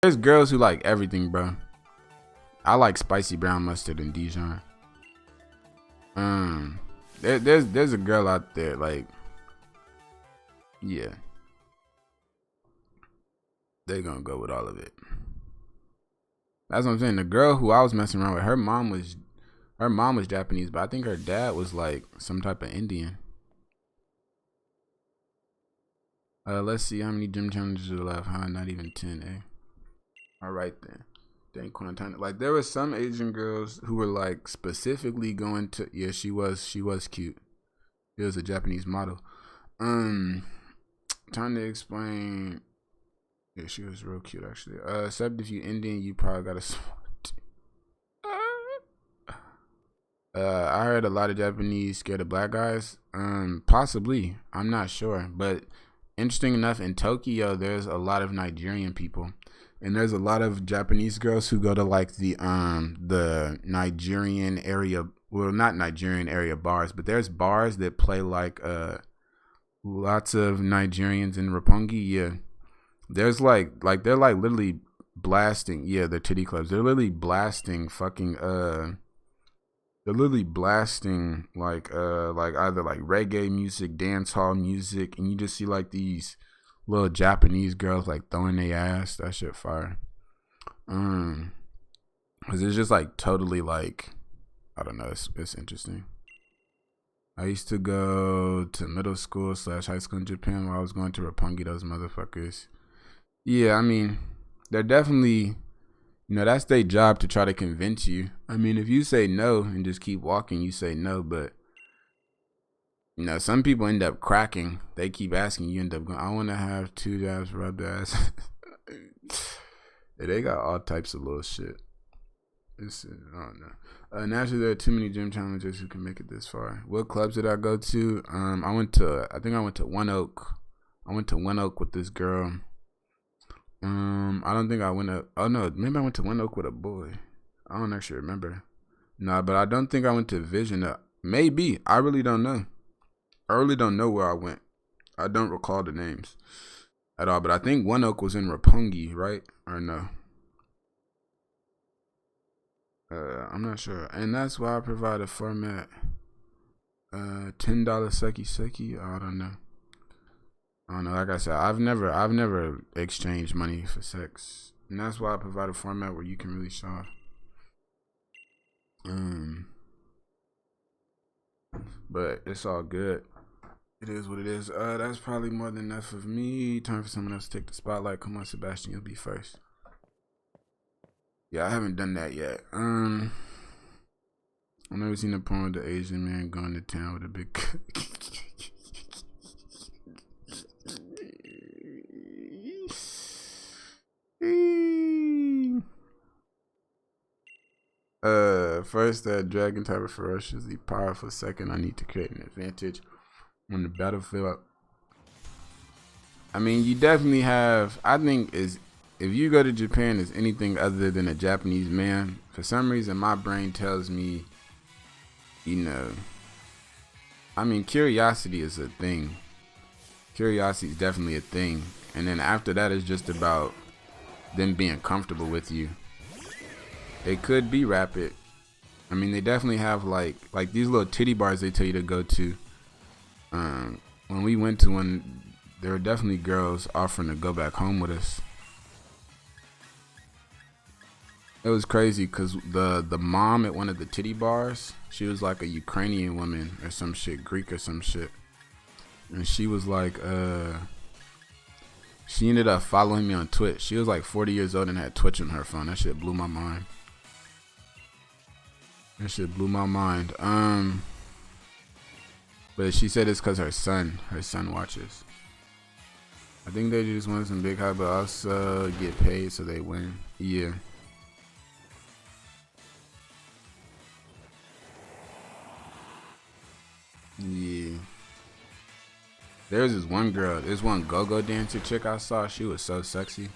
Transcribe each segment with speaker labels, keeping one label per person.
Speaker 1: There's girls who like everything, bro. I like spicy brown mustard and Dijon. There's a girl out there like, yeah, they gonna go with all of it. That's what I'm saying. The girl who I was messing around with, her mom was Japanese, but I think her dad was like some type of Indian. Let's see how many gym challenges are left. Huh? Not even 10, eh? All right then. Dankquan. Like there were some Asian girls who were like specifically going to. Yeah, she was cute. It was a Japanese model. Time to explain. Yeah, she was real cute actually. Except if you Indian, you probably got a small. I heard a lot of Japanese scared of black guys. Possibly. I'm not sure, but interesting enough, in Tokyo, there's a lot of Nigerian people, and there's a lot of Japanese girls who go to like the Nigerian area. Well, not Nigerian area bars, but there's bars that play like lots of Nigerians in Roppongi. Yeah, there's like they're like literally blasting. Yeah, they're titty clubs. They're literally blasting fucking they're literally blasting like either like reggae music, dance hall music, and you just see like these little Japanese girls like throwing their ass. That shit fire. Cause it's just like totally like, I don't know. It's interesting. I used to go to middle school / high school in Japan while I was going to Roppongi. Those motherfuckers. Yeah, I mean, they're definitely. That's their job to try to convince you. I mean, if you say no and just keep walking, you say no. But, some people end up cracking. They keep asking, you end up going, I want to have 2 jabs rubbed ass. Yeah, they got all types of little shit. I don't know. Naturally, there are too many gym challengers who can make it this far. What clubs did I go to? I think I went to One Oak. I went to One Oak with this girl. I don't think I went to. Oh no, maybe I went to One Oak with a boy. I don't actually remember. Nah, but I don't think I went to Vision. Maybe I really don't know. I really don't know where I went. I don't recall the names at all. But I think One Oak was in Roppongi, right? Or no? I'm not sure. And that's why I provide a format. $10 Seki Seki. I don't know. I don't know. Like I said, I've never exchanged money for sex, and that's why I provide a format where you can really shop. But it's all good. It is what it is. That's probably more than enough of me. Time for someone else to take the spotlight. Come on, Sebastian, you'll be first. Yeah, I haven't done that yet. I've never seen a porn with the Asian man going to town with a big. First, that dragon type of ferociously powerful. Second, I need to create an advantage on the battlefield. I mean, you definitely have. I think is if you go to Japan as anything other than a Japanese man, for some reason my brain tells me, I mean, curiosity is a thing. Curiosity is definitely a thing, and then after that, it's just about them being comfortable with you. It could be rapid. I mean, they definitely have like these little titty bars they tell you to go to. When we went to one, there were definitely girls offering to go back home with us. It was crazy because the mom at one of the titty bars, she was like a Ukrainian woman or some shit, Greek or some shit, and she was like, she ended up following me on Twitch. She was like 40 years old and had Twitch on her phone. That shit blew my mind. But she said it's because her son watches. I think they just want some big hype, but also get paid so they win. Yeah. Yeah. There's this one girl, this one go-go dancer chick I saw. She was so sexy.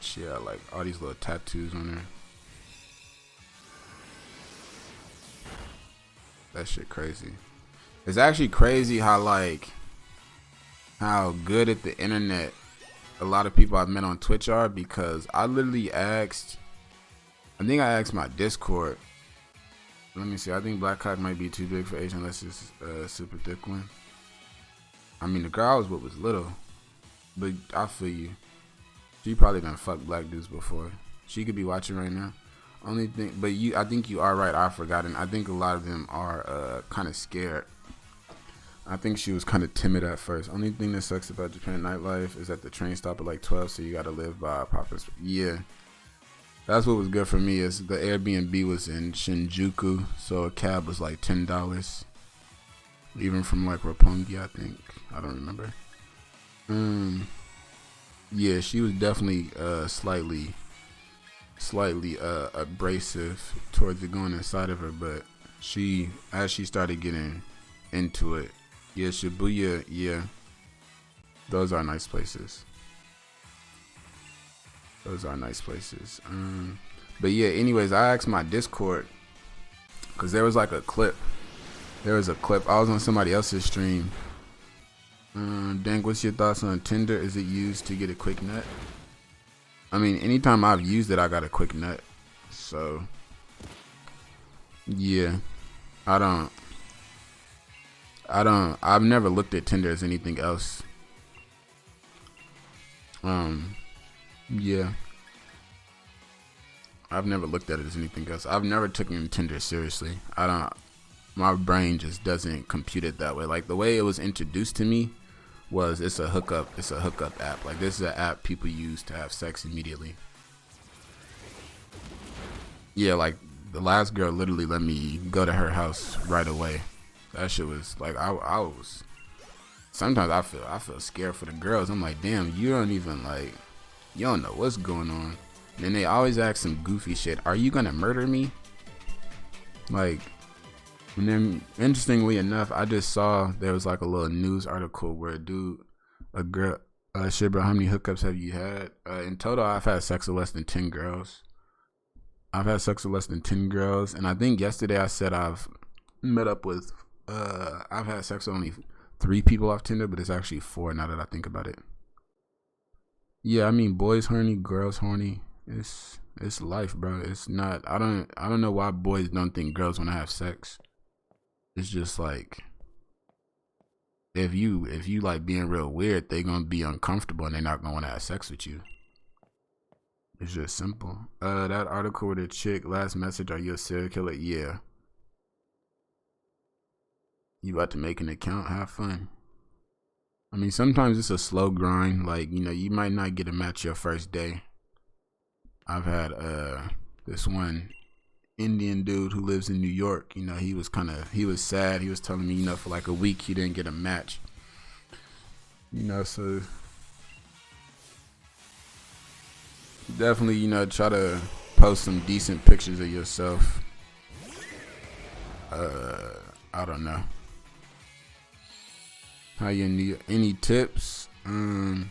Speaker 1: She had like all these little tattoos on her. That shit crazy. It's actually crazy how like how good at the internet a lot of people I've met on Twitch are, because I literally asked, I think I asked my Discord. Let me see. I think Black Cock might be too big for Asian unless it's a super thick one. I mean, the girl I was with was little, but I feel you. She probably done fucked black dudes before. She could be watching right now. Only thing, but I think you are right. I've forgotten. I think a lot of them are kind of scared. I think she was kind of timid at first. Only thing that sucks about Japan nightlife is that the train stop at like 12, so you gotta live by Papa's. Yeah, that's what was good for me. Is the Airbnb was in Shinjuku, so a cab was like $10, even from like Roppongi, I think. I don't remember. Yeah, she was definitely slightly abrasive towards it going inside of her, but as she started getting into it, yeah, Shibuya, yeah, those are nice places. But yeah, anyways, I asked my Discord because there was like a clip. I was on somebody else's stream. Dank, what's your thoughts on Tinder? Is it used to get a quick nut? I mean, anytime I've used it, I got a quick nut. So, yeah, I've never looked at Tinder as anything else. Yeah, I've never looked at it as anything else. I've never taken Tinder seriously. My brain just doesn't compute it that way. Like the way it was introduced to me was it's a hookup app. Like this is an app people use to have sex immediately. Yeah, like the last girl literally let me go to her house right away. That shit was like I was. Sometimes I feel scared for the girls. I'm like, damn, you don't know what's going on. And then they always ask some goofy shit. Are you gonna murder me? Like, and then interestingly enough, I just saw there was like a little news article where a girl, shit, bro, how many hookups have you had? In total, I've had sex with less than 10 girls. And I think yesterday I said I've had sex with only 3 people off Tinder, but it's actually 4 now that I think about it. Yeah, I mean, boys horny, girls horny. It's life, bro. It's not. I don't know why boys don't think girls want to have sex. It's just like if you like being real weird, they gonna be uncomfortable and they're not gonna want to have sex with you. It's just simple. That article with the chick, last message, are you a serial killer? Yeah. You about to make an account, have fun. I mean, sometimes it's a slow grind. Like, you might not get a match your first day. I've had this one Indian dude who lives in New York. He was sad. He was telling me, for like a week he didn't get a match. So definitely, try to post some decent pictures of yourself. I don't know. How you need any tips? I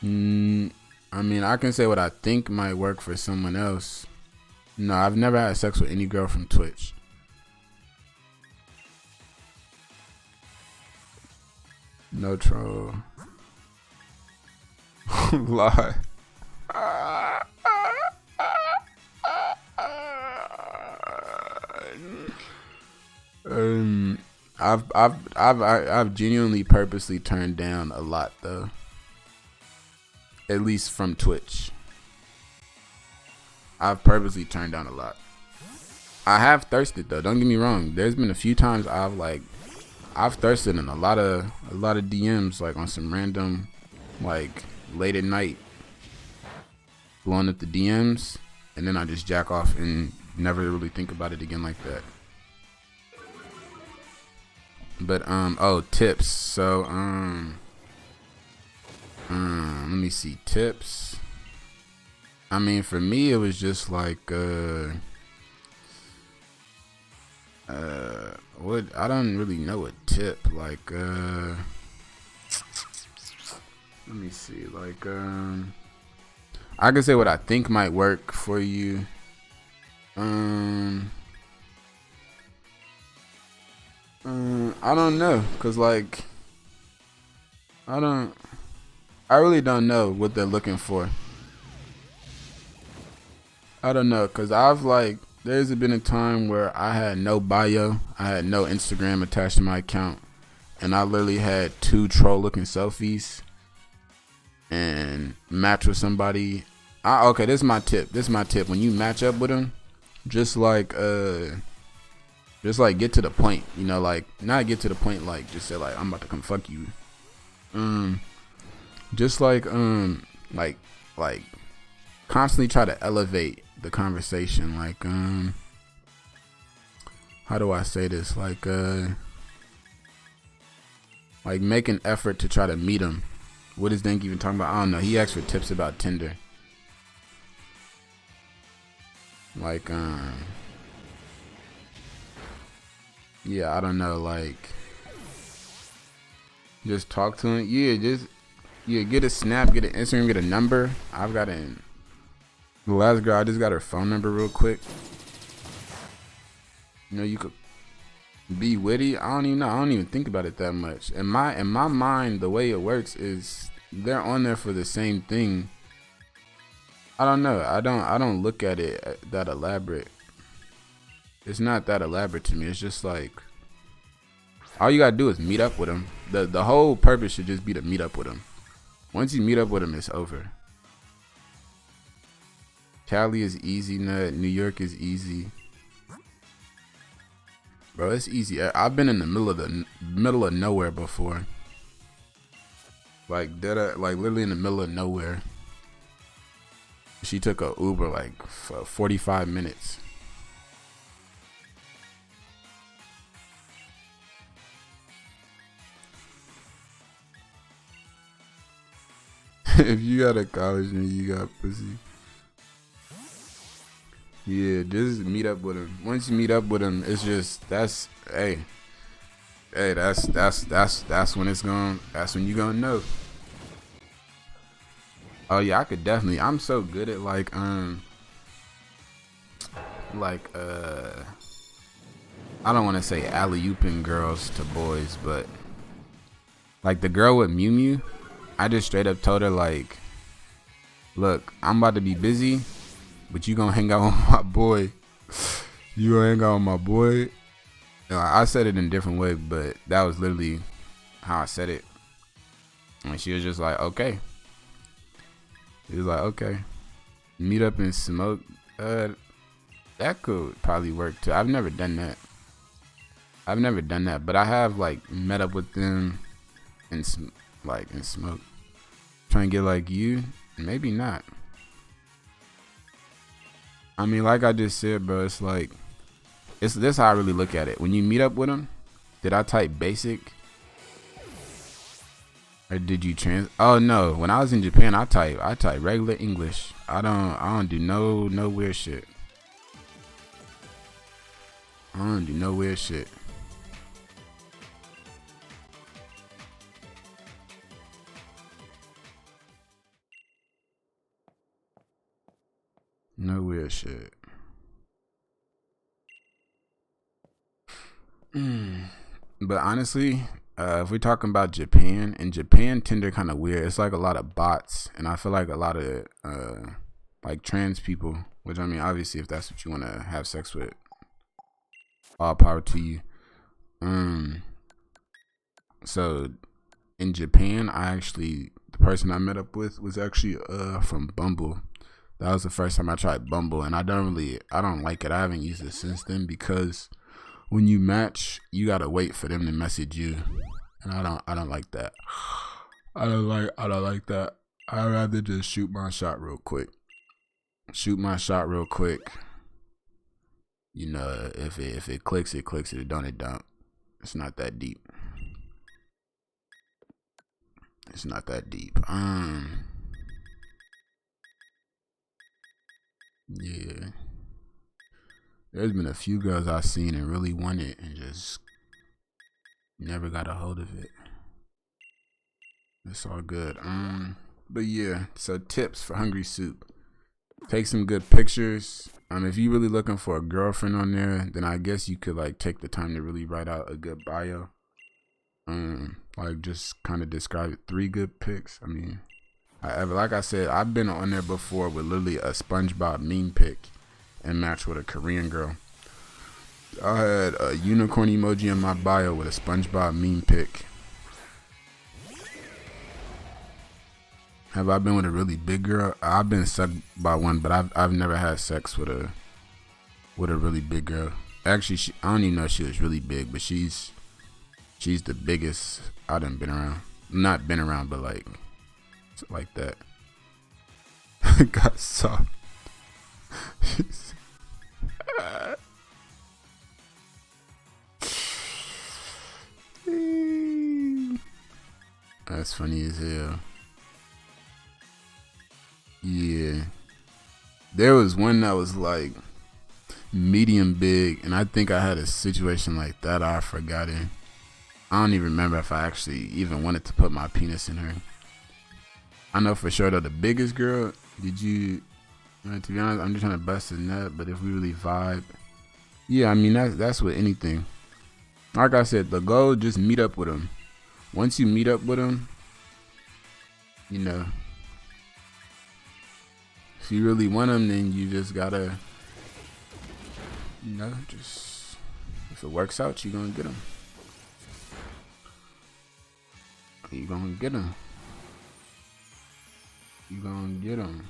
Speaker 1: mean, I can say what I think might work for someone else. No, I've never had sex with any girl from Twitch. No troll. Lie. I've genuinely purposely turned down a lot though. At least from Twitch. I've purposely turned down a lot. I have thirsted though, don't get me wrong. There's been a few times I've thirsted in a lot of DMs, like on some random, like late at night, blowing up the DMs, and then I just jack off and never really think about it again like that. But tips. So let me see, tips. I mean, for me it was just like what, I don't really know a tip. Like let me see, like I can say what I think might work for you. I don't know, cause like I don't. I really don't know what they're looking for. I don't know, cause I've like there's been a time where I had no bio, I had no Instagram attached to my account, and I literally had 2 troll-looking selfies and match with somebody. Okay, this is my tip. This is my tip. When you match up with them, just like get to the point. You know, like not get to the point like just say like I'm about to come fuck you. Just like constantly try to elevate the conversation. Like how do I say this? Like make an effort to try to meet him. What is Dank even talking about? I don't know. He asked for tips about Tinder. Like yeah, I don't know. Like just talk to him. Yeah, get a snap, get an Instagram, get a number. I've got the last girl, I just got her phone number real quick. You know, you could be witty. I don't even know. I don't even think about it that much. In my mind, the way it works is they're on there for the same thing. I don't know. I don't look at it that elaborate. It's not that elaborate to me. It's just like all you gotta do is meet up with them. The whole purpose should just be to meet up with them. Once you meet up with them, it's over. Cali is easy, nut. New York is easy, bro. It's easy. I've been in the middle of nowhere before, like dead, like literally in the middle of nowhere. She took a Uber like for 45 minutes. If you got a college and you got pussy. Yeah, just meet up with him. Once you meet up with him, it's just that's that's when it's going. That's when you gonna know. Oh yeah, I could definitely. I'm so good at like I don't want to say alley-ooping girls to boys, but like the girl with Mew Mew, I just straight up told her like, look, I'm about to be busy, but you gonna hang out with my boy. You gonna hang out with my boy. You know, I said it in a different way, but that was literally how I said it. And she was just like, okay. He was like, okay. Meet up and smoke. That could probably work too. I've never done that. But I have like met up with them and smoke. Trying to get like you, maybe not. I mean, like I just said, bro, it's like this how I really look at it. When you meet up with them, did I type basic? Or did you oh no, when I was in Japan I type regular English. I don't do no weird shit. I don't do no weird shit. No weird shit. But honestly, if we're talking about Japan, in Japan, Tinder kind of weird. It's like a lot of bots, and I feel like a lot of like trans people. Which I mean, obviously, if that's what you want to have sex with, all power to you. So in Japan, the person I met up with was actually from Bumble. That was the first time I tried Bumble, and I don't like it. I haven't used it since then because when you match, you gotta wait for them to message you, and I don't like that. I don't like that. I'd rather just shoot my shot real quick. You know, if it clicks, it clicks. If it don't, it don't. It's not that deep. Yeah. There's been a few girls I've seen and really wanted and just never got a hold of it. It's all good. But yeah, so tips for Hungry Soup. Take some good pictures. If you're really looking for a girlfriend on there, then I guess you could like take the time to really write out a good bio. Like, just kind of describe it. 3 good picks. I mean, like I said, I've been on there before with literally a SpongeBob meme pick and match with a Korean girl. I had a unicorn emoji in my bio with a SpongeBob meme pick. Have I been with a really big girl? I've been sucked by one, but I've never had sex with a really big girl. Actually, I don't even know if she was really big, but she's the biggest I done been around. Not been around, but like that. Got soft. That's funny as hell. Yeah. There was one that was like medium big, and I think I had a situation like that. I forgot it. I don't even remember if I actually even wanted to put my penis in her. I know for sure though, the biggest girl, to be honest, I'm just trying to bust his nut, but if we really vibe, yeah, I mean, that's with anything. Like I said, the goal, just meet up with them. Once you meet up with them, you know, if you really want them, then you just gotta, just, if it works out, you're gonna get them. You're gonna get them. You're gonna get them.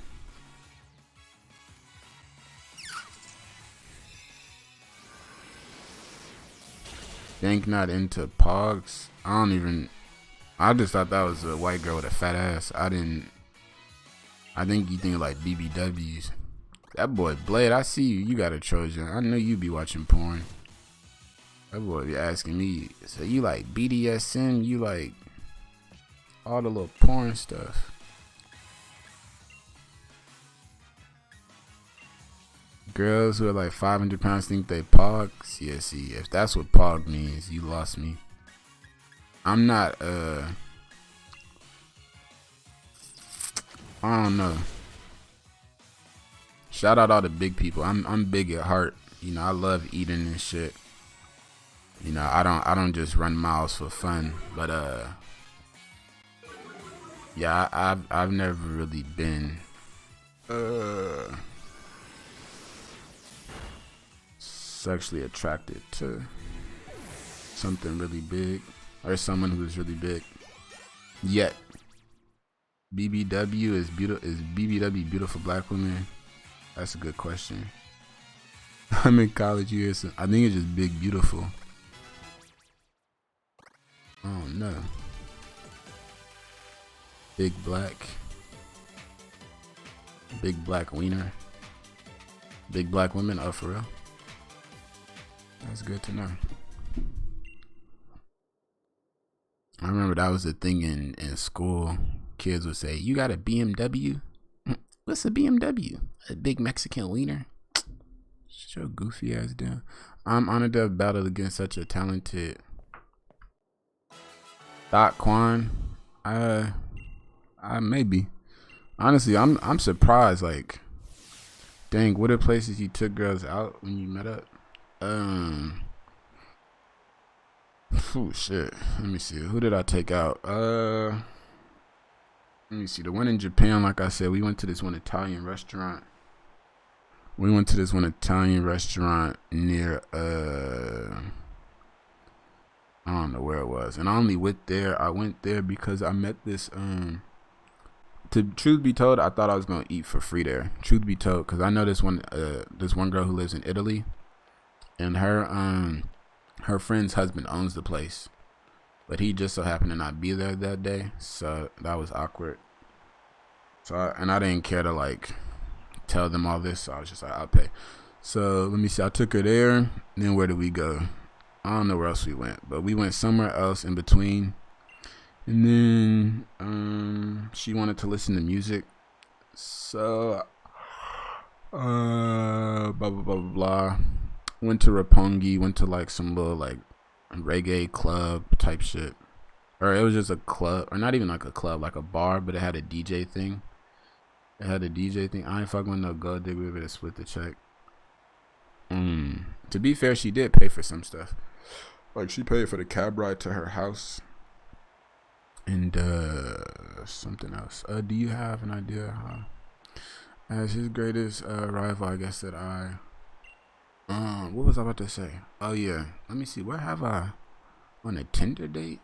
Speaker 1: Dank not into pogs. I just thought that was a white girl with a fat ass. I think you think like BBWs. That boy Blade, I see you. You got a Trojan. I know you be watching porn. That boy be asking me, so you like BDSM? You like all the little porn stuff? Girls who are like 500 pounds think they pogs? Yeah, see, if that's what pog means, you lost me. I'm not, I don't know. Shout out all the big people. I'm big at heart. I love eating and shit. I don't just run miles for fun. But yeah, I've never really been sexually attracted to something really big or someone who's really big yet. BBW is BBW beautiful black women? That's a good question. I'm in college years. I think it's just big beautiful. Oh no. Big black wiener. Big black women. Oh, for real? That's good to know. I remember that was the thing in school. Kids would say, "You got a BMW? What's a BMW? A big Mexican wiener?" Shut your goofy ass down. I'm honored to have battled against such a talented Dankquan. I maybe. Honestly, I'm surprised. Like, dang, what are places you took girls out when you met up? Oh shit. Let me see. Who did I take out? Let me see. The one in Japan, like I said, we went to this one Italian restaurant. Near I don't know where it was. And I only went there because I met this to truth be told, I thought I was gonna eat for free there. Truth be told, because I know this one girl who lives in Italy, and her friend's husband owns the place, but he just so happened to not be there that day, so that was awkward. So I didn't care to like tell them all this, so I was just like, I'll pay. So let me see, I took her there. Then where did we go? I don't know where else we went, but we went somewhere else in between. And then she wanted to listen to music, so blah blah blah blah blah. Went to Roppongi, went to like some little like reggae club type shit, or it was just a club, or not even like a club, like a bar, but it had a DJ thing. I ain't fucking with no gold digger. We better split the check. To be fair, she did pay for some stuff. Like, she paid for the cab ride to her house. And something else. Do you have an idea how, as his greatest rival, I guess that I what was I about to say? Oh yeah, let me see. Where have I on a Tinder date?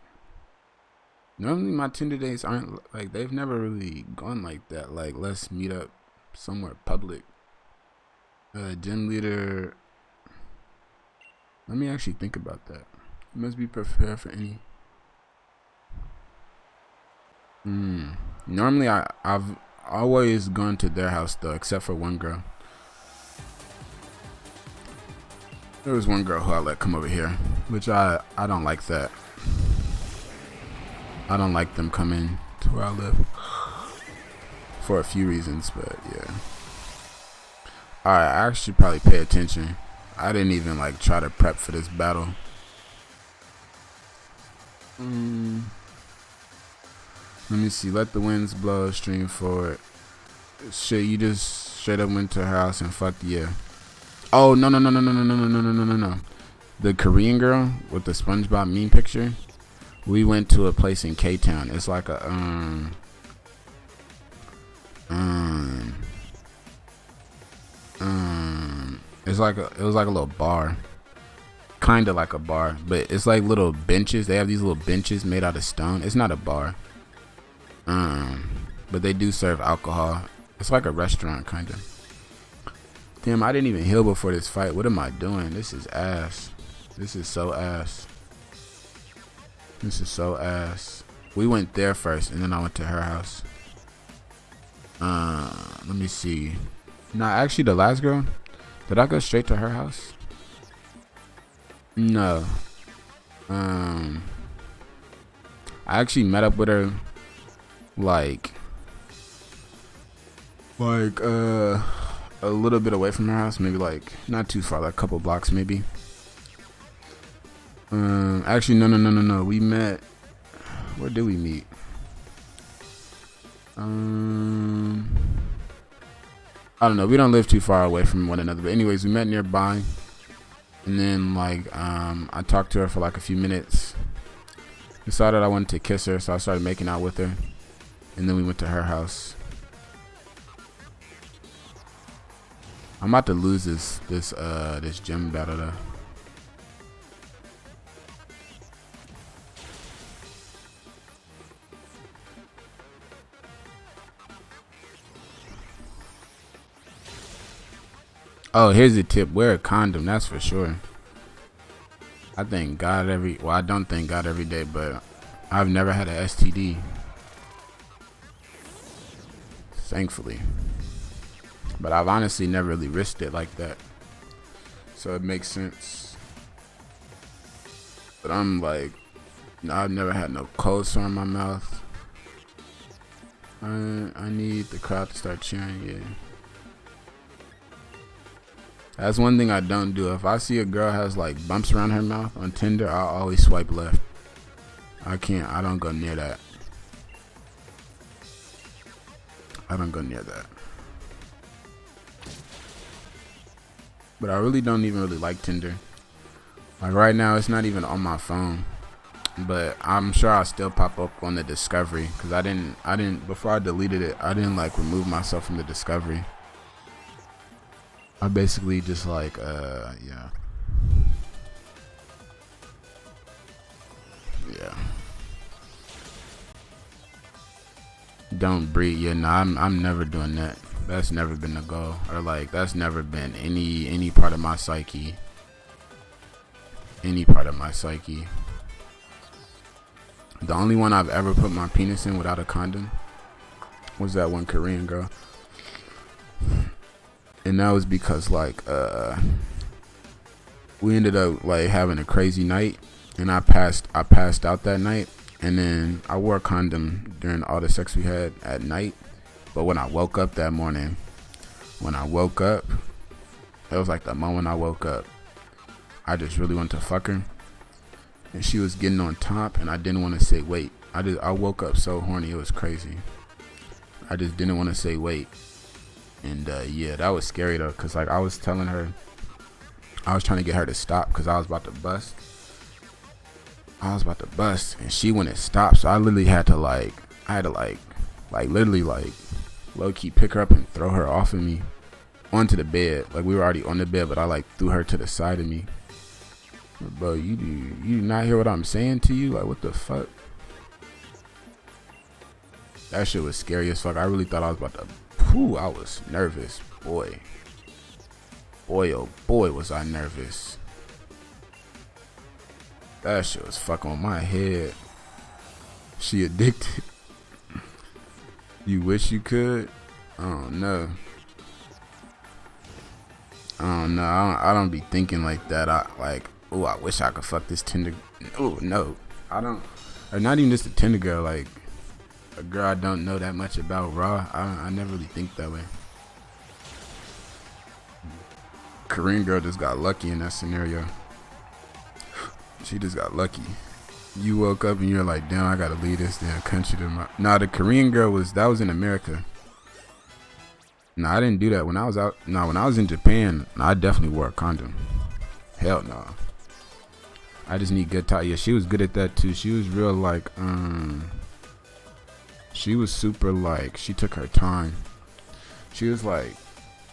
Speaker 1: Normally my Tinder dates aren't like, they've never really gone like that. Like, let's meet up somewhere public. Gym leader. Let me actually think about that. You must be prepared for any. Normally I've always gone to their house though, except for one girl. There was one girl who I let come over here, which I don't like that. I don't like them coming to where I live for a few reasons, but yeah. Alright, I actually probably pay attention. I didn't even like try to prep for this battle. Let me see. Let the winds blow, stream forward. Shit, you just straight up went to her house and fucked, yeah. Oh, no. The Korean girl with the SpongeBob meme picture. We went to a place in K-Town. It's like a, it was like a little bar. Kind of like a bar, but it's like little benches. They have these little benches made out of stone. It's not a bar. But they do serve alcohol. It's like a restaurant, kind of. Damn, I didn't even heal before this fight. What am I doing? This is ass. This is so ass. This is so ass. We went there first, and then I went to her house. Let me see. Nah, actually, the last girl. Did I go straight to her house? No. I actually met up with her like a little bit away from her house, maybe like not too far, like a couple blocks maybe. Actually no. We met, where did we meet? I don't know. We don't live too far away from one another, but anyways, we met nearby. And then like I talked to her for like a few minutes. Decided I wanted to kiss her, so I started making out with her. And then we went to her house. I'm about to lose this gym battle though. Oh, here's a tip. Wear a condom, that's for sure. I thank God I don't thank God every day, but I've never had an STD. Thankfully. But I've honestly never really risked it like that. So it makes sense. But I'm like, no, I've never had no cold sore in my mouth. I need the crowd to start cheering, yeah. That's one thing I don't do. If I see a girl has like bumps around her mouth on Tinder, I'll always swipe left. I don't go near that. I don't go near that. But I really don't even really like Tinder. Like right now, it's not even on my phone. But I'm sure I'll still pop up on the discovery. Because I didn't, before I deleted it, I didn't like remove myself from the discovery. I basically just like, yeah. Yeah. Don't breathe. Yeah, no, I'm never doing that. That's never been the goal. Or like, that's never been any part of my psyche. Any part of my psyche. The only one I've ever put my penis in without a condom was that one Korean girl. And that was because like we ended up like having a crazy night, and I passed out that night, and then I wore a condom during all the sex we had at night. But when I woke up that morning, it was like the moment I woke up, I just really wanted to fuck her, and she was getting on top, and I didn't want to say wait. I woke up so horny, it was crazy. I just didn't want to say wait. And yeah, that was scary though, cause like I was telling her, I was trying to get her to stop, cause I was about to bust. I was about to bust, and she wouldn't stop. So I literally had to literally low key pick her up and throw her off of me onto the bed. Like we were already on the bed, but I like threw her to the side of me. Bro, you do not hear what I'm saying to you? Like what the fuck? That shit was scary as fuck. I really thought I was about to. Whew, I was nervous, boy. Boy, oh boy, was I nervous. That shit was fucking on my head. She addicted. You wish you could? I don't know. I don't be thinking like that. I wish I could fuck this Tinder. Oh no, I don't. Or not even just a Tinder girl. Like a girl I don't know that much about raw. I never really think that way. Korean girl just got lucky in that scenario. She just got lucky. You woke up and you're like, damn, I gotta leave this damn country to my. Nah, the Korean girl was in America. Nah, I didn't do that when I was out. Nah, when I was in Japan, I definitely wore a condom. Hell no. I just need good time. Yeah, she was good at that too. She was real like she was super like, she took her time. She was like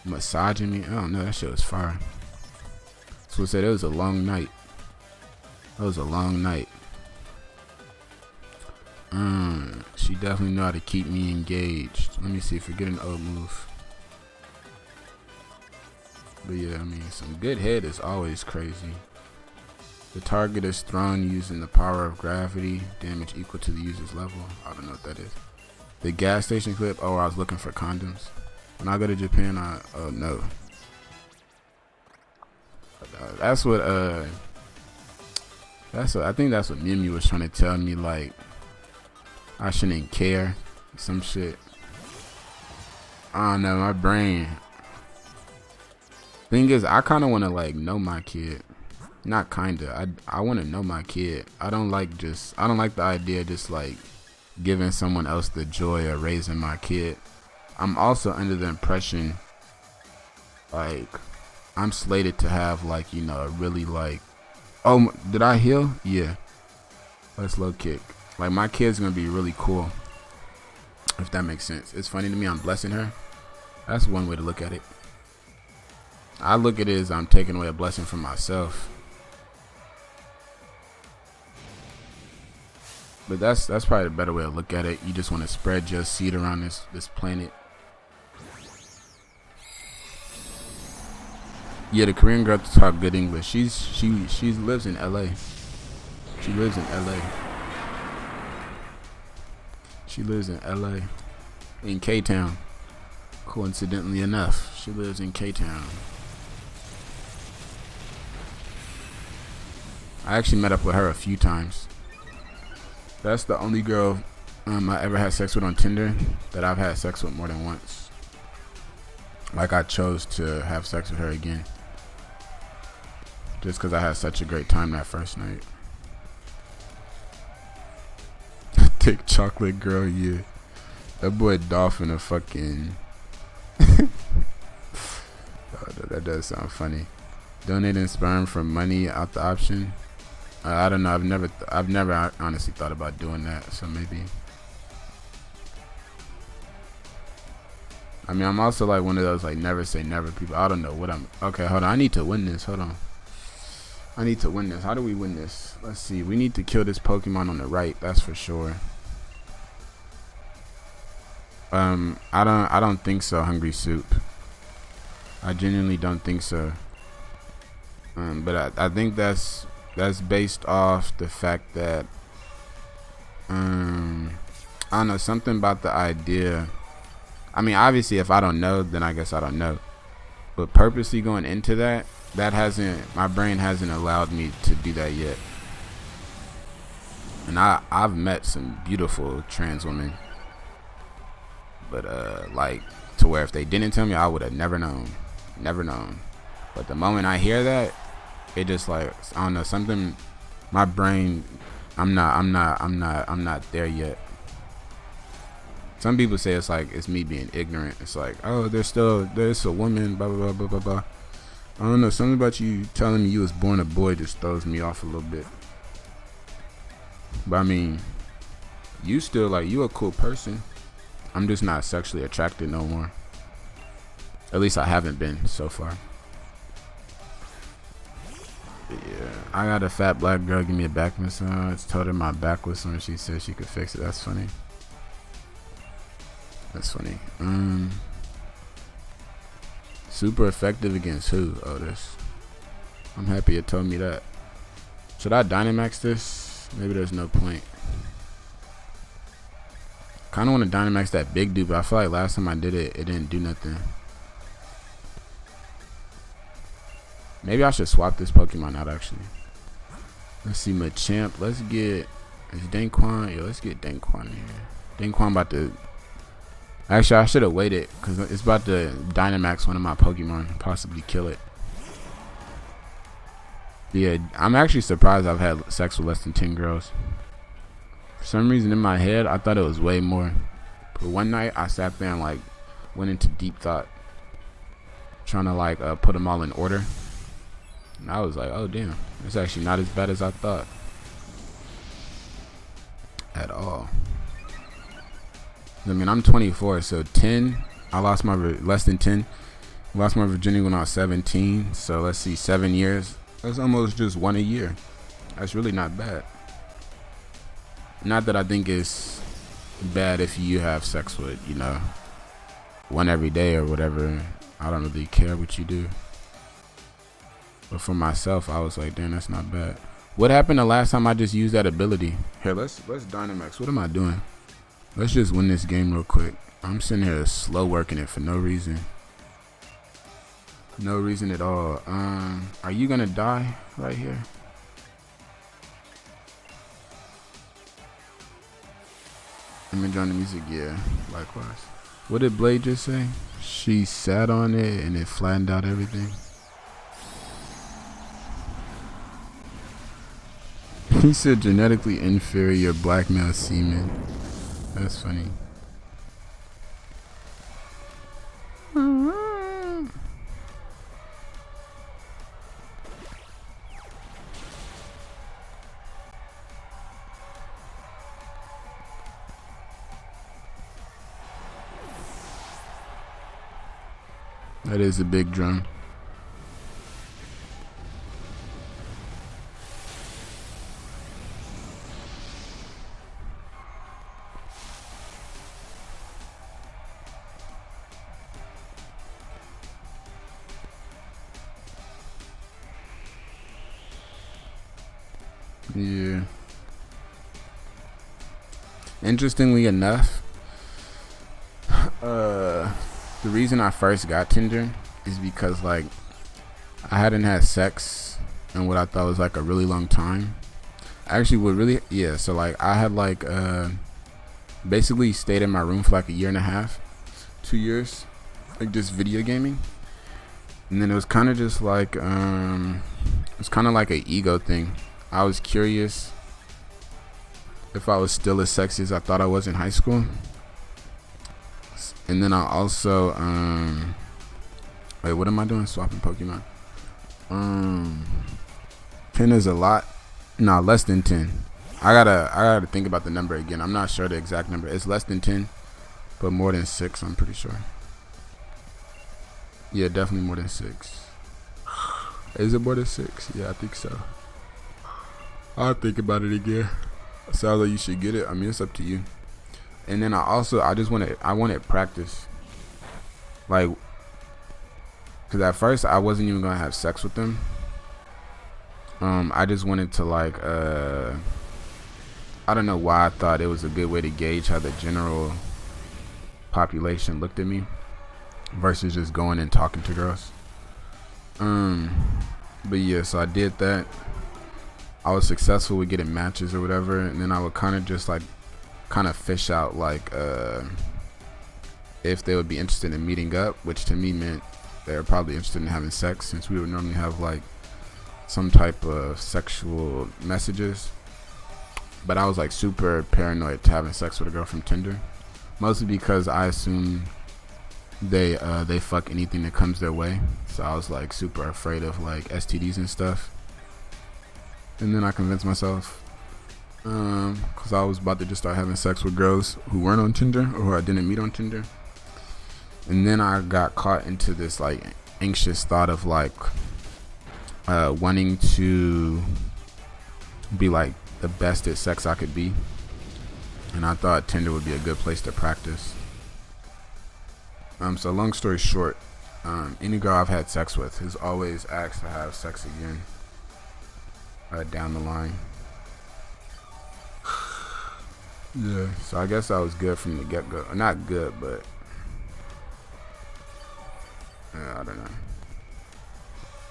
Speaker 1: massaging me. I don't know, that shit was fire. So I said it was a long night. It was a long night. She definitely know how to keep me engaged. Let me see if we get an old move. But yeah, I mean, some good head is always crazy. The target is thrown using the power of gravity. Damage equal to the user's level. I don't know what that is. The gas station clip. Oh, I was looking for condoms. When I go to Japan, oh no. That's what I think that's what Mimi was trying to tell me, like I shouldn't care. Some shit. I don't know, my brain. Thing is, I kinda wanna like know my kid. Not kinda. I wanna know my kid. I don't like the idea of just like giving someone else the joy of raising my kid. I'm also under the impression like I'm slated to have like, you know, a really like, oh, did I heal? Yeah. Let's low kick. Like my kid's gonna be really cool. If that makes sense. It's funny to me I'm blessing her. That's one way to look at it. I look at it as I'm taking away a blessing from myself. But that's probably the better way to look at it. You just want to spread your seed around this planet. Yeah, the Korean girl talk good English. She lives in LA. She lives in LA. She lives in LA. In K-Town. Coincidentally enough, she lives in K-Town. I actually met up with her a few times. That's the only girl I ever had sex with on Tinder that I've had sex with more than once. Like I chose to have sex with her again. Just because I had such a great time that first night. Thick chocolate girl, yeah. That boy Dolphin a fucking... that does sound funny. Donating sperm for money out the option. I don't know. I've never honestly thought about doing that. So maybe. I mean, I'm also like one of those like never say never people. I don't know what I'm. Okay, hold on. I need to win this. Hold on. I need to win this. How do we win this? Let's see. We need to kill this Pokemon on the right. That's for sure. I don't think so. Hungry Soup. I genuinely don't think so. But I think that's based off the fact that I don't know, something about the idea. I mean, obviously if I don't know, then I guess I don't know. But purposely going into that my brain hasn't allowed me to do that yet. And I've met some beautiful trans women. But like to where if they didn't tell me, I would have never known. Never known. But the moment I hear that, it just like, I don't know, something, my brain, I'm not there yet. Some people say it's like, it's me being ignorant. It's like, oh, there's a woman, blah, blah, blah, blah, blah, blah. I don't know, something about you telling me you was born a boy just throws me off a little bit. But I mean, you still like, you a cool person. I'm just not sexually attracted no more. At least I haven't been so far. But yeah, I got a fat black girl give me a back massage. Told her my back was sore. She said she could fix it. That's funny. That's funny. Super effective against who? Otis. I'm happy it told me that. Should I Dynamax this? Maybe there's no point. Kinda want to Dynamax that big dude, but I feel like last time I did it, it didn't do nothing. Maybe I should swap this Pokemon out actually. Let's see, Machamp. Let's get, is Dankquan? Yo, let's get Dankquan in here. Dankquan about to, actually I should have waited because it's about to Dynamax one of my Pokemon, possibly kill it. Yeah, I'm actually surprised I've had sex with less than 10 girls. For some reason in my head, I thought it was way more. But one night I sat there and like went into deep thought, trying to like put them all in order. And I was like, oh damn, it's actually not as bad as I thought. At all. I mean, I'm 24, so 10, I lost my, less than 10. I lost my virginity when I was 17. So let's see, 7 years. That's almost just one a year. That's really not bad. Not that I think it's bad if you have sex with, you know, one every day or whatever. I don't really care what you do. But for myself, I was like, damn, that's not bad. What happened the last time I just used that ability? Here, let's Dynamax. What am I doing? Let's just win this game real quick. I'm sitting here slow working it for no reason. No reason at all. Are you gonna die right here? I'm enjoying the music, yeah, likewise. What did Blade just say? She sat on it and it flattened out everything. He said genetically inferior black male semen. That's funny. That is a big drum. Yeah. Interestingly enough, the reason I first got Tinder is because like I hadn't had sex in what I thought was like a really long time. Actually, what really, yeah. So like I had like basically stayed in my room for like a year and a half, 2 years, like just video gaming. And then it was kind of just like it's kind of like an ego thing. I was curious if I was still as sexy as I thought I was in high school. And then I also wait, what am I doing? Swapping Pokemon. 10 is a lot. Nah, less than 10. I gotta think about the number again. I'm not sure the exact number. It's less than 10, but more than 6, I'm pretty sure. Yeah, definitely more than 6. Is it more than 6? Yeah, I think so. I'll think about it again. Sounds like you should get it. I mean, it's up to you. And then I wanted practice. Like, because at first I wasn't even gonna have sex with them. I just wanted to like, I don't know why I thought it was a good way to gauge how the general population looked at me versus just going and talking to girls. But yeah, so I did that. I was successful with getting matches or whatever, and then I would kind of just like fish out like if they would be interested in meeting up, which to me meant they were probably interested in having sex, since we would normally have like some type of sexual messages. But I was like super paranoid to having sex with a girl from Tinder, mostly because I assume they fuck anything that comes their way. So I was like super afraid of like STDs and stuff. And then I convinced myself Cause I was about to just start having sex with girls who weren't on Tinder or who I didn't meet on Tinder. And then I got caught into this like anxious thought of like wanting to be like the best at sex I could be. And I thought Tinder would be a good place to practice. So long story short, any girl I've had sex with has always asked to have sex again down the line. Yeah, so I guess I was good from the get-go. Not good, but I don't know.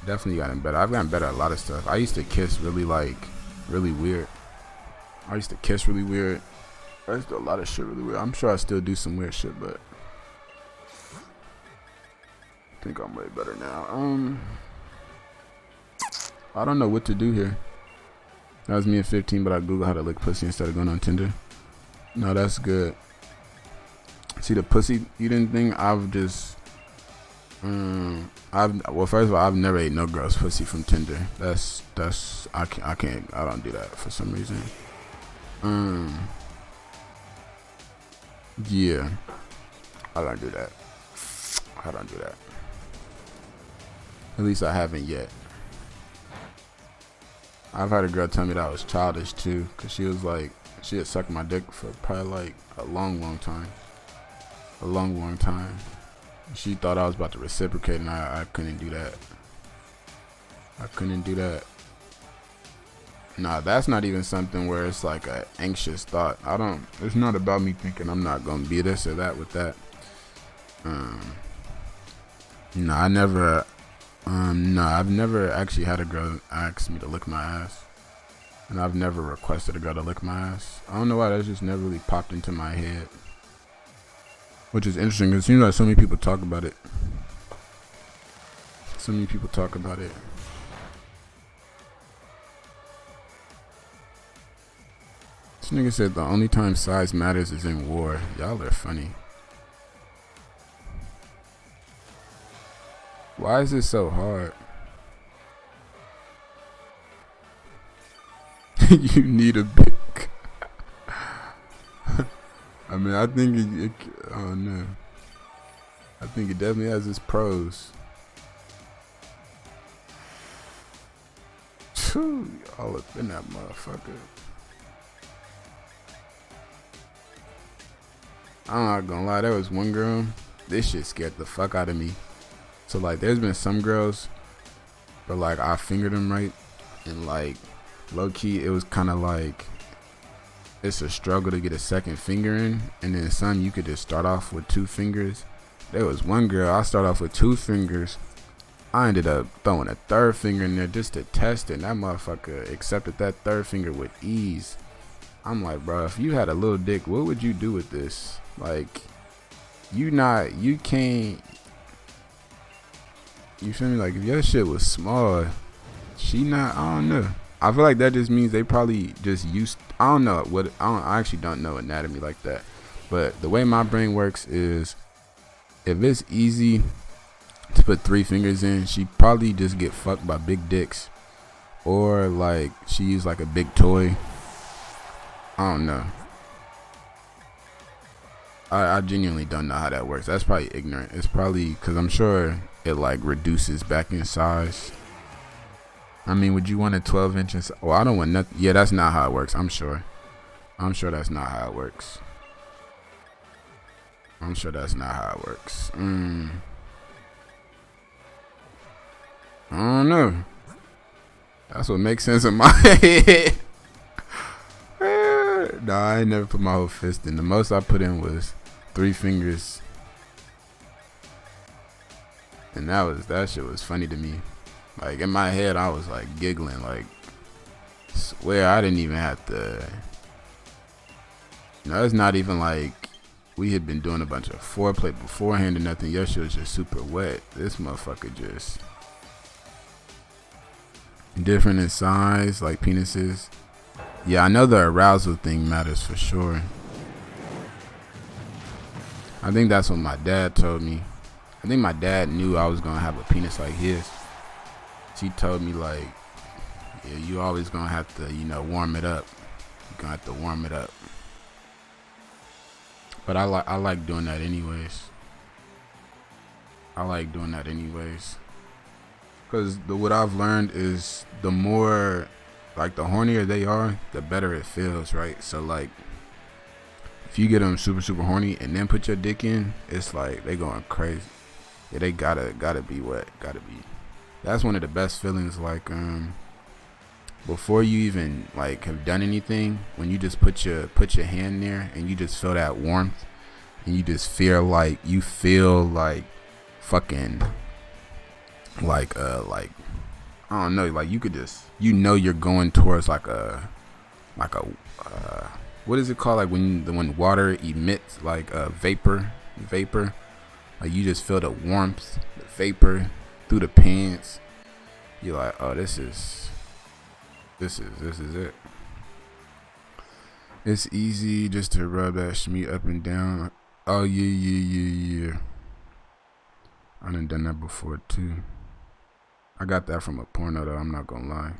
Speaker 1: Definitely gotten better. I've gotten better at a lot of stuff. I used to kiss really weird. I used to kiss really weird. I used to do a lot of shit really weird. I'm sure I still do some weird shit, but I think I'm way better now. I don't know what to do here. That was me at 15, but I googled how to lick pussy instead of going on Tinder. No, that's good. See, the pussy eating thing, first of all, I've never ate no girl's pussy from Tinder. I don't do that for some reason. Yeah, I don't do that. At least I haven't yet. I've had a girl tell me that I was childish too, cause she was like, she had sucked my dick for probably like a long time. She thought I was about to reciprocate, and I couldn't do that. Nah, that's not even something where it's like an anxious thought. It's not about me thinking I'm not gonna be this or that with that. I've never actually had a girl ask me to lick my ass. And I've never requested a girl to lick my ass. I don't know why, that just never really popped into my head. Which is interesting, because it seems like so many people talk about it. This nigga said the only time size matters is in war. Y'all are funny. Why is this so hard? You need a big. I mean, I think oh no. I think it definitely has its pros. Phew, all up in that motherfucker. I'm not gonna lie, there was one girl, this shit scared the fuck out of me. So like, there's been some girls, but like I fingered them right, and like low key, it was kind of like it's a struggle to get a second finger in, and then some you could just start off with 2 fingers. There was one girl, I started off with 2 fingers. I ended up throwing a 3rd finger in there just to test it, and that motherfucker accepted that 3rd finger with ease. I'm like, bro, if you had a little dick, what would you do with this? Like, you can't. You feel me? Like, if your shit was small, I don't know. I feel like that just means they probably just used, I actually don't know anatomy like that. But the way my brain works is, if it's easy to put 3 fingers in, she probably just get fucked by big dicks. Or like, she used like a big toy. I don't know. I genuinely don't know how that works. That's probably ignorant. It's probably because I'm sure it like reduces back in size. I mean, would you want a 12 inches? Well, I don't want nothing. Yeah, that's not how it works. I'm sure that's not how it works. I don't know. That's what makes sense in my head. Nah, I ain't never put my whole fist in. The most I put in was 3 fingers. And that shit was funny to me. Like, in my head, I was like giggling. Like, swear I didn't even have to. It's not even like we had been doing a bunch of foreplay beforehand or nothing. Your shit was just super wet. This motherfucker just different in size, like penises. Yeah, I know the arousal thing matters for sure. I think that's what my dad told me. I think my dad knew I was gonna have a penis like his. He told me like, yeah, you always gonna have to, warm it up. gonna have to warm it up. But I like doing that anyways. Cause what I've learned is the more, like, the hornier they are, the better it feels, right? So like, if you get them super horny and then put your dick in, it's like they going crazy. Yeah, they gotta be wet. Gotta be. That's one of the best feelings. Like, before you even like have done anything, when you just put your hand there and you just feel that warmth, and you just feel like fucking like I don't know, like you could just, you're going towards like a what is it called, like when water emits like vapor, like you just feel the warmth, the vapor through the pants. You're like, oh, this is it. It's easy just to rub that shmeat up and down. Oh yeah. I done that before too. I got that from a porno though, I'm not gonna lie.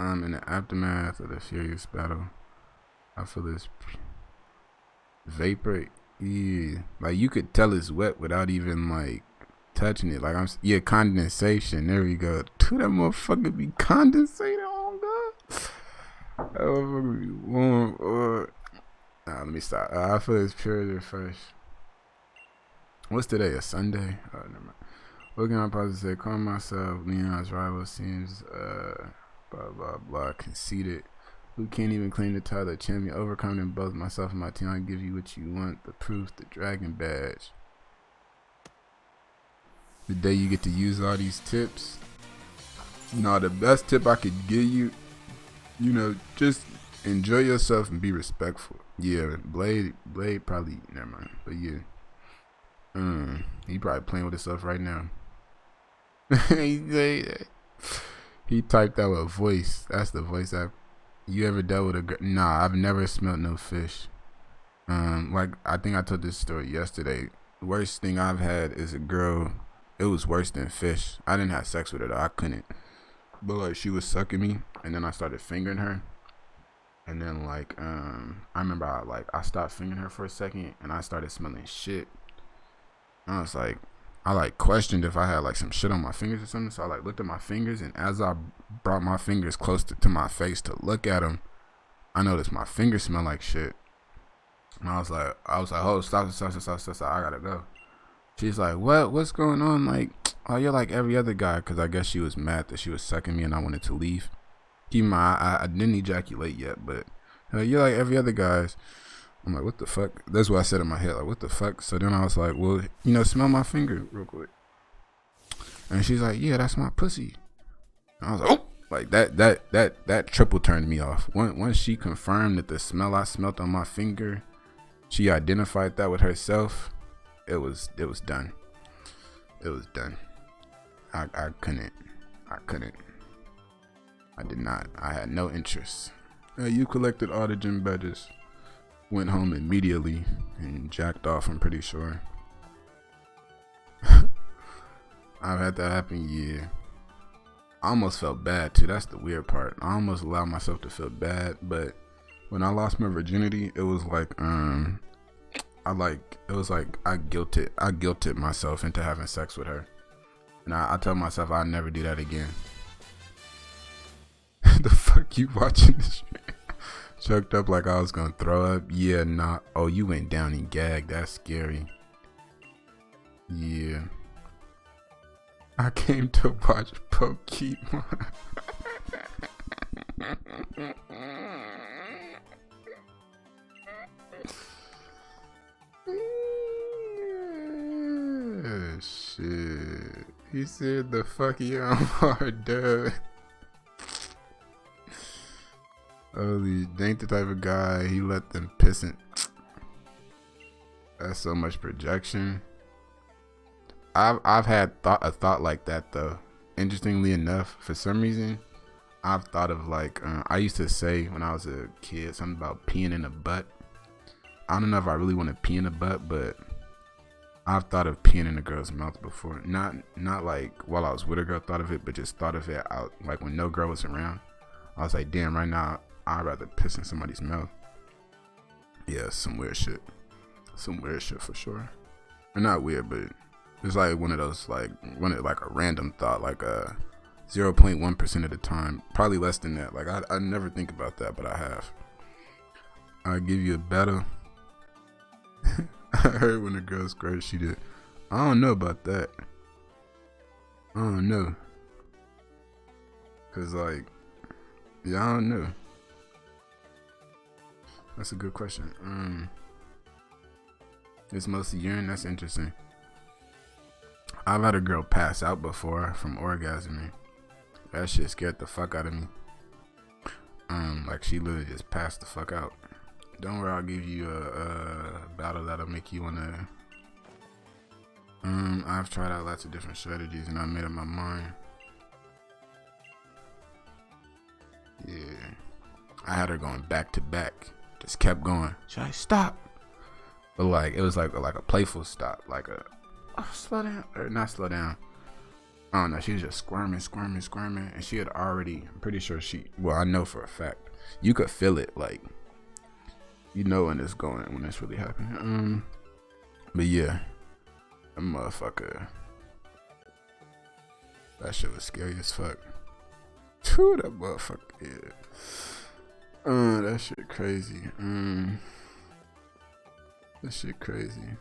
Speaker 1: In the aftermath of the furious battle, I feel this vapor. Yeah, like you could tell it's wet without even like touching it. Like condensation. There we go. Dude, that motherfucker be condensating on God. That motherfucker be warm. Let me stop. I feel it's pure fresh. What's today? A Sunday? Oh, never mind. What can I possibly say? Calm myself. Leon's rival seems blah blah blah conceited. Who can't even claim the title of champion? Overcoming both myself and my team. I give you what you want. The proof, the dragon badge. The day you get to use all these tips. No, the best tip I could give you, just enjoy yourself and be respectful. Yeah, Blade probably, never mind. But yeah, he probably playing with himself right now. He typed out a voice. That's the voice app. You ever dealt with a girl? Nah, I've never smelled no fish. Like I think I told this story yesterday. The worst thing I've had is a girl. It was worse than fish. I didn't have sex with her though. I couldn't. But like she was sucking me, and then I started fingering her, and then like I remember I stopped fingering her for a second, and I started smelling shit. I was like, I questioned if I had like some shit on my fingers or something. So I looked at my fingers, and as I brought my fingers close to my face to look at them, I noticed my fingers smell like shit. And I was like, oh, stop, I gotta go. She's like, what's going on? Like, oh, you're like every other guy, because I guess she was mad that she was sucking me and I wanted to leave. Keep in mind, I didn't ejaculate yet, but you're like every other guys. I'm like, what the fuck? That's what I said in my head, like, what the fuck? So then I was like, well, smell my finger real quick. And she's like, yeah, that's my pussy. And I was like, oh, like that triple turned me off. Once she confirmed that the smell I smelled on my finger, she identified that with herself. It was done. It was done. I couldn't. I did not. I had no interest. You collected all the gym badges. Went home immediately and jacked off, I'm pretty sure. I've had that happen, yeah. I almost felt bad too. That's the weird part. I almost allowed myself to feel bad, but when I lost my virginity, it was like I guilted myself into having sex with her. And I tell myself I'll never do that again. The fuck you watching this shit? Choked up like I was gonna throw up. Yeah, nah. Oh, you went down and gagged. That's scary. Yeah. I came to watch Pokemon. Shit. He said the fuck you on hard dub. Holy, ain't the type of guy he let them piss in. That's so much projection. I've had a thought like that though. Interestingly enough, for some reason, I've thought of like I used to say when I was a kid something about peeing in a butt. I don't know if I really want to pee in a butt, but I've thought of peeing in a girl's mouth before. Not like while I was with a girl, thought of it, but just thought of it out like when no girl was around. I was like, damn, right now I'd rather piss in somebody's mouth. Yeah, some weird shit. Some weird shit for sure. Or not weird, but it's like one of those like a random thought, like 0.1% of the time, probably less than that. Like I never think about that, but I have. I give you a battle. I heard when the girl squirted, she did. I don't know about that. I don't know. Cause like, yeah, I don't know. That's a good question. It's mostly urine. That's interesting. I've had a girl pass out before from orgasming. That shit scared the fuck out of me. Like she literally just passed the fuck out. Don't worry, I'll give you a battle that'll make you wanna. I've tried out lots of different strategies and I made up my mind. Yeah, I had her going back to back. Just kept going. Should I stop? But like it was like a playful stop, like a slow down or not slow down. I don't know. She was just squirming, and she had already. I'm pretty sure well, I know for a fact. You could feel it, like you know when it's really happening. But yeah, that motherfucker. That shit was scary as fuck. Phew, that motherfucker. Yeah. That shit crazy. That shit crazy.